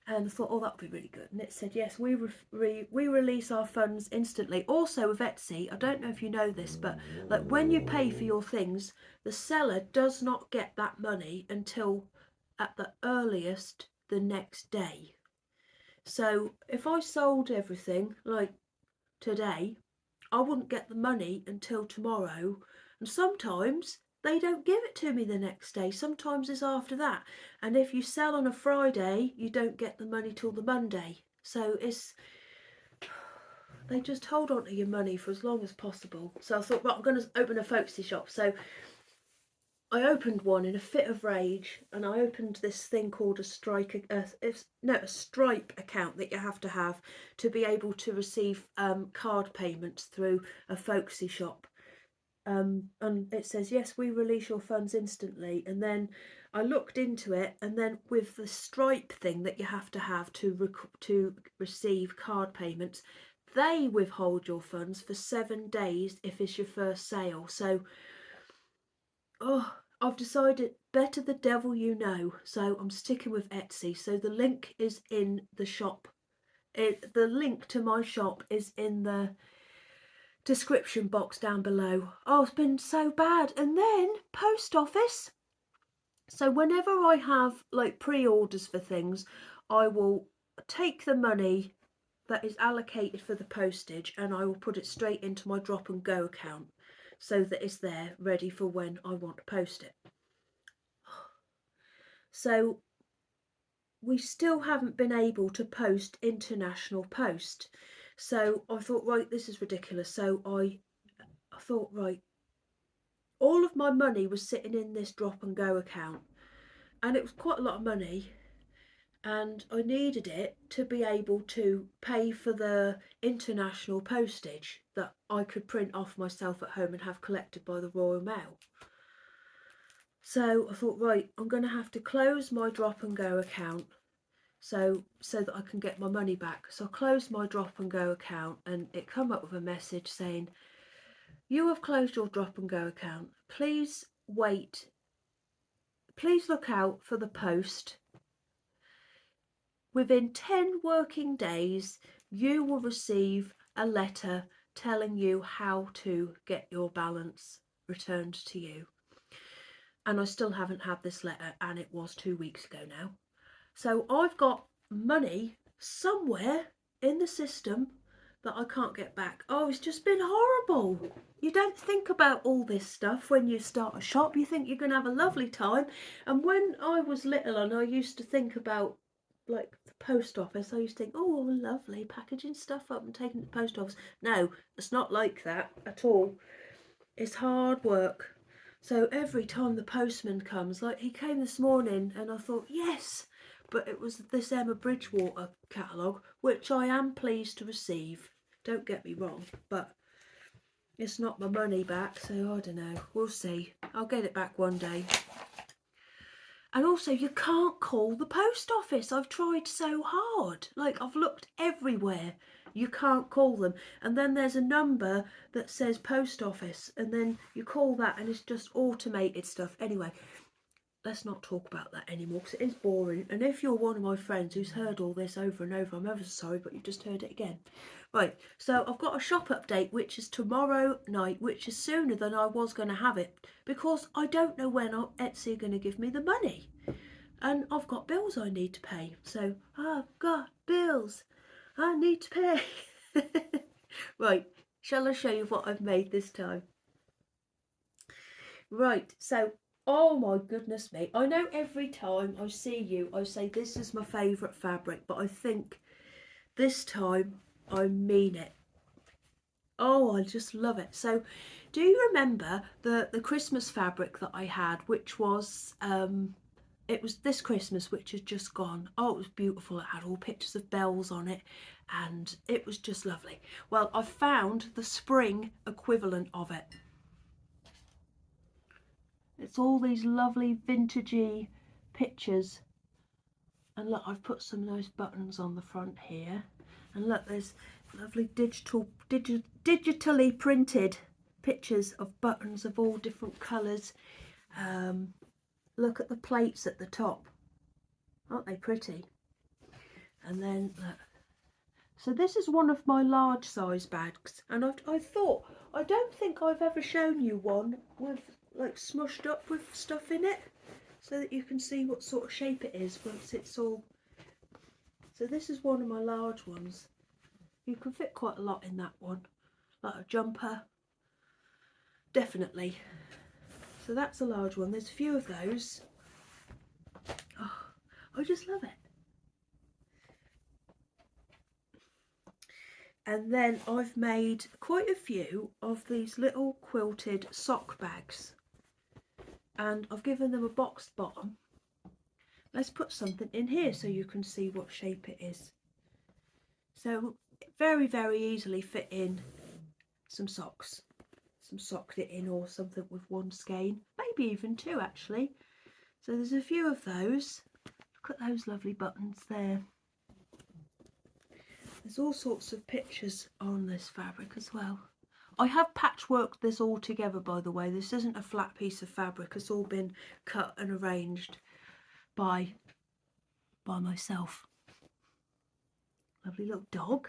S1: And I thought, oh, that would be really good. And it said, yes, we release our funds instantly. Also with Etsy, I don't know if you know this, but like when you pay for your things, the seller does not get that money until at the earliest the next day. So if I sold everything like today, I wouldn't get the money until tomorrow. And sometimes they don't give it to me the next day. Sometimes it's after that. And if you sell on a Friday, you don't get the money till the Monday. So they just hold on to your money for as long as possible. So I thought, right, I'm going to open a folksy shop. So I opened one in a fit of rage, and I opened this thing called a Stripe account that you have to be able to receive card payments through a folksy shop. And it says, yes, we release your funds instantly. And then I looked into it, and then with the Stripe thing that you have to receive card payments, they withhold your funds for 7 days if it's your first sale. So I've decided better the devil you know, so I'm sticking with Etsy. So the link is in the shop. The link to my shop is in the description box down below. Oh, it's been so bad. And then post office. So whenever I have like pre-orders for things, I will take the money that is allocated for the postage and I will put it straight into my drop and go account, so that it's there ready for when I want to post it. So we still haven't been able to post international post. So I thought, right, this is ridiculous. So I thought, right, all of my money was sitting in this drop and go account, and it was quite a lot of money, and I needed it to be able to pay for the international postage that I could print off myself at home and have collected by the Royal Mail. So I thought, right, I'm going to have to close my drop and go account so that I can get my money back. So I closed my drop and go account, and it come up with a message saying, you have closed your drop and go account. Please wait. Please look out for the post. Within 10 working days, you will receive a letter telling you how to get your balance returned to you. And I still haven't had this letter, and it was 2 weeks ago now. So I've got money somewhere in the system that I can't get back. Oh, it's just been horrible. You don't think about all this stuff when you start a shop. You think you're going to have a lovely time. And when I was little and I used to think about like the post office, I used to think, oh, lovely, packaging stuff up and taking it to the post office. No, it's not like that at all. It's hard work. So every time the postman comes, like he came this morning and I thought, yes, but it was this Emma Bridgewater catalogue, which I am pleased to receive. Don't get me wrong, but it's not my money back, so I don't know. We'll see. I'll get it back one day. And also, you can't call the post office. I've tried so hard. Like, I've looked everywhere. You can't call them. And then there's a number that says post office, and then you call that and it's just automated stuff. Anyway, let's not talk about that anymore because it is boring. And if you're one of my friends who's heard all this over and over, I'm ever so sorry, but you've just heard it again. Right, so I've got a shop update, which is tomorrow night, which is sooner than I was going to have it because I don't know when Etsy are going to give me the money. And I've got bills I need to pay. So I've got bills I need to pay. Right, shall I show you what I've made this time? Right, so, oh my goodness me. I know every time I see you, I say this is my favourite fabric, but I think this time I mean it. Oh, I just love it. So, do you remember the Christmas fabric that I had, which was, it was this Christmas, which has just gone. Oh, it was beautiful. It had all pictures of bells on it, and it was just lovely. Well, I found the spring equivalent of it. It's all these lovely vintagey pictures. And look, I've put some nice buttons on the front here. And look, there's lovely digitally printed pictures of buttons of all different colours. Look at the plates at the top. Aren't they pretty? And then look. So this is one of my large size bags. And I thought, I don't think I've ever shown you one with like smushed up with stuff in it, so that you can see what sort of shape it is once it's all. So this is one of my large ones. You can fit quite a lot in that one, like a jumper, definitely. So that's a large one. There's a few of those. Oh, I just love it. And then I've made quite a few of these little quilted sock bags, and I've given them a boxed bottom. Let's put something in here so you can see what shape it is. So very, very easily fit in some socks, some sock knitting or something with one skein, maybe even two actually. So there's a few of those. Look at those lovely buttons there. There's all sorts of pictures on this fabric as well. I have patchworked this all together, by the way. This isn't a flat piece of fabric. It's all been cut and arranged by myself. Lovely little dog.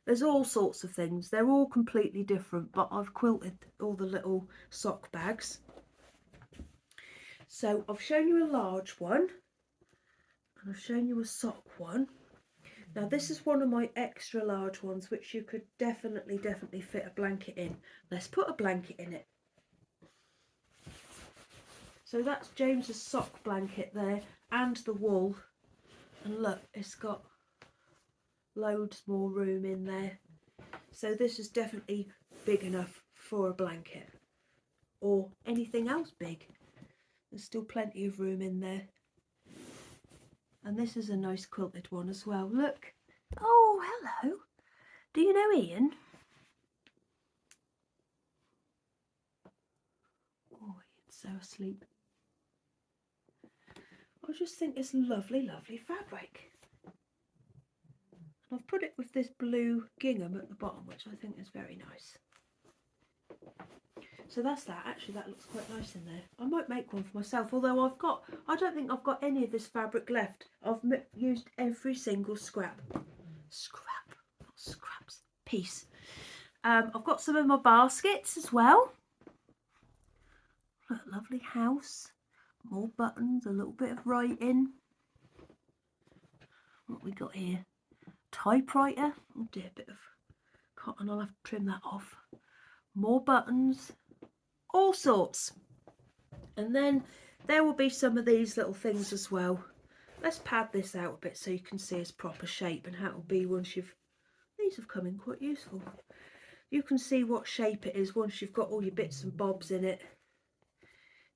S1: There's all sorts of things. They're all completely different, but I've quilted all the little sock bags. So I've shown you a large one, and I've shown you a sock one. Now this is one of my extra large ones, which you could definitely fit a blanket in. Let's put a blanket in it. So that's James's sock blanket there, and the wool. And look, it's got loads more room in there. So this is definitely big enough for a blanket or anything else big. There's still plenty of room in there. And this is a nice quilted one as well. Look. Oh, hello. Do you know Ian? Oh, Ian's so asleep. I just think it's lovely, lovely fabric. And I've put it with this blue gingham at the bottom, which I think is very nice. So that's that. Actually, that looks quite nice in there. I might make one for myself, although I don't think I've got any of this fabric left. I've used every single scrap. Scrap, not scraps, piece. I've got some of my baskets as well. Look, lovely house. More buttons, a little bit of writing. What we got here? Typewriter. Oh dear, a bit of cotton. I'll have to trim that off. More buttons. All sorts. And then there will be some of these little things as well. Let's pad this out a bit so you can see its proper shape and how it will be once you've... These have come in quite useful. You can see what shape it is once you've got all your bits and bobs in it.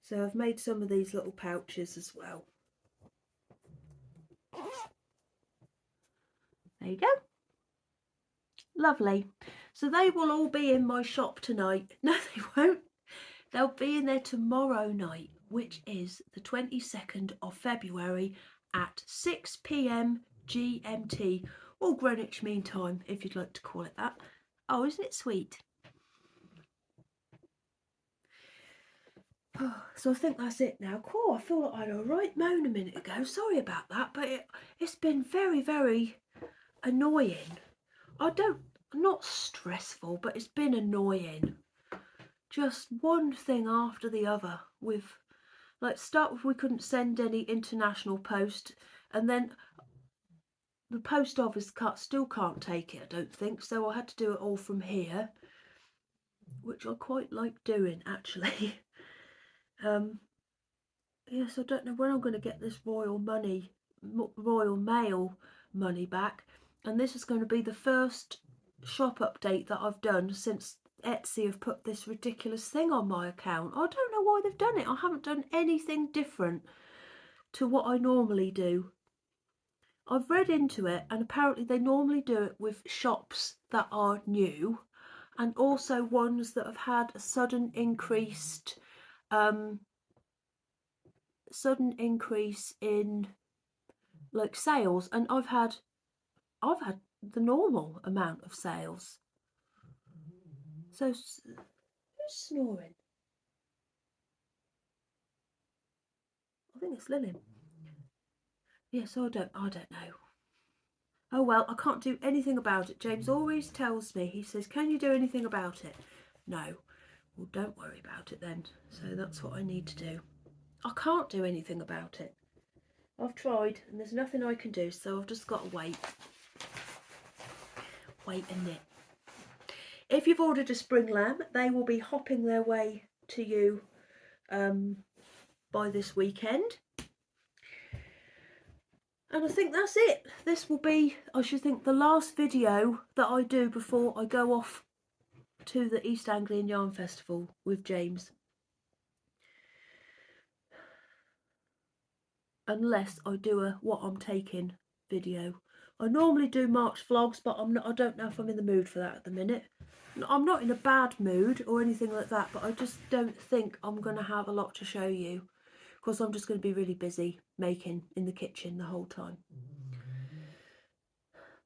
S1: So I've made some of these little pouches as well. There you go. Lovely. So they will all be in my shop tonight. No, they won't. They'll be in there tomorrow night, which is the 22nd of February at 6 p.m. GMT, or Greenwich Mean Time, if you'd like to call it that. Oh, isn't it sweet? Oh, so I think that's it now. Cool, I feel like I had a right moan a minute ago. Sorry about that, but it's been very, very annoying. Not stressful, but it's been annoying. Just one thing after the other. With, like, start with we couldn't send any international post, and then the post office still can't take it, I don't think, so I had to do it all from here, which I quite like doing actually. Yes, I don't know when I'm going to get this Royal Mail money back, and this is going to be the first shop update that I've done since Etsy have put this ridiculous thing on my account. I don't know why they've done it. I haven't done anything different to what I normally do. I've read into it, and apparently they normally do it with shops that are new, and also ones that have had a sudden increase in like sales, and I've had the normal amount of sales. So who's snoring? I think it's Lily. Yeah, so I don't know. Oh well, I can't do anything about it. James always tells me, he says, can you do anything about it? No. Well, don't worry about it then. So that's what I need to do. I can't do anything about it. I've tried and there's nothing I can do, so I've just got to wait. Wait and knit. If you've ordered a spring lamb, they will be hopping their way to you by this weekend. And I think that's it. This will be, I should think, the last video that I do before I go off to the East Anglian Yarn Festival with James. Unless I do a what I'm taking video. I normally do March vlogs, but I don't know if I'm in the mood for that at the minute. I'm not in a bad mood or anything like that, but I just don't think I'm going to have a lot to show you, because I'm just going to be really busy making in the kitchen the whole time.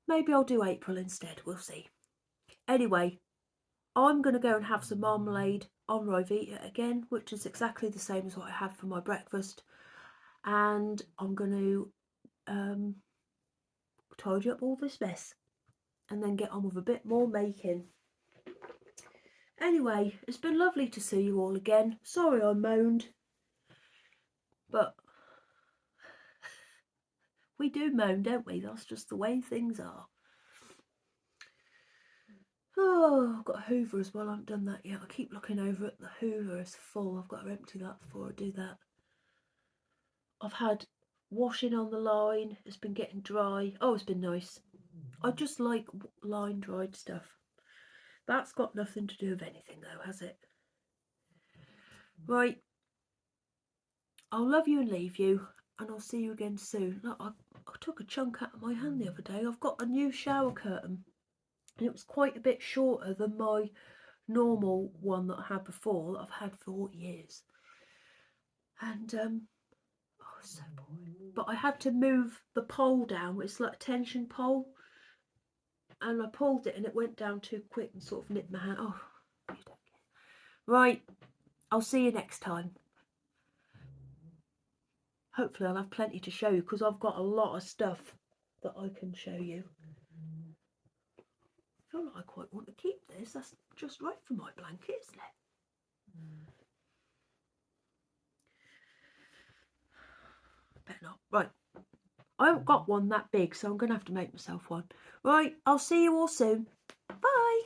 S1: Maybe I'll do April instead, we'll see. Anyway, I'm going to go and have some marmalade on Rivita again, which is exactly the same as what I had for my breakfast. And I'm going to tidy up all this mess and then get on with a bit more making. Anyway, it's been lovely to see you all again. Sorry I moaned, but we do moan, don't we? That's just the way things are. Oh, I've got a hoover as well. I haven't done that yet. I keep looking over it. The hoover is full. I've got to empty that before I do that. I've had washing on the line. It's been getting dry. Oh, it's been nice. I just like line dried stuff. That's got nothing to do with anything though, has it? Right. I'll love you and leave you, and I'll see you again soon. Look, I took a chunk out of my hand the other day. I've got a new shower curtain, and it was quite a bit shorter than my normal one that I had before, that I've had for years. And oh, it's so boring. But I had to move the pole down. It's like a tension pole, and I pulled it and it went down too quick and sort of nipped my hand. Oh, you don't care. Right, I'll see you next time. Hopefully I'll have plenty to show you, because I've got a lot of stuff that I can show you. feel like I quite want to keep this. That's just right for my blanket, isn't it? Better not. Right. I haven't got one that big, so I'm going to have to make myself one. Right, I'll see you all soon. Bye.